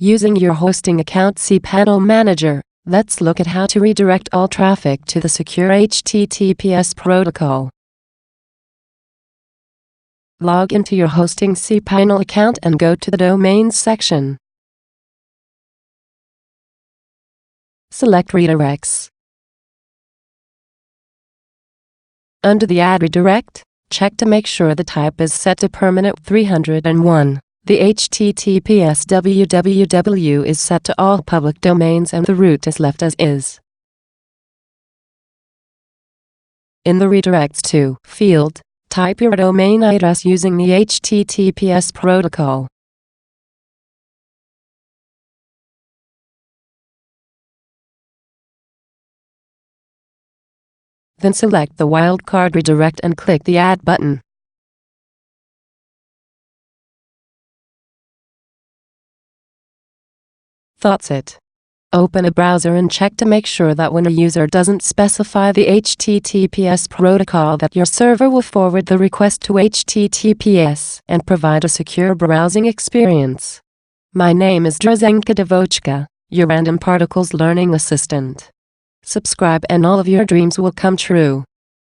Using your hosting account cPanel Manager, let's look at how to redirect all traffic to the secure HTTPS protocol. Log into your hosting cPanel account and go to the Domains section. Select Redirects. Under the Add Redirect, check to make sure the type is set to Permanent 301. The HTTPS www is set to all public domains and the root is left as is. In the Redirects to field, type your domain address using the HTTPS protocol. Then select the wildcard redirect and click the Add button. That's it. Open a browser and check to make sure that when a user doesn't specify the HTTPS protocol that your server will forward the request to HTTPS and provide a secure browsing experience. My name is Drazenka Devochka, your Random Particles Learning Assistant. Subscribe and all of your dreams will come true.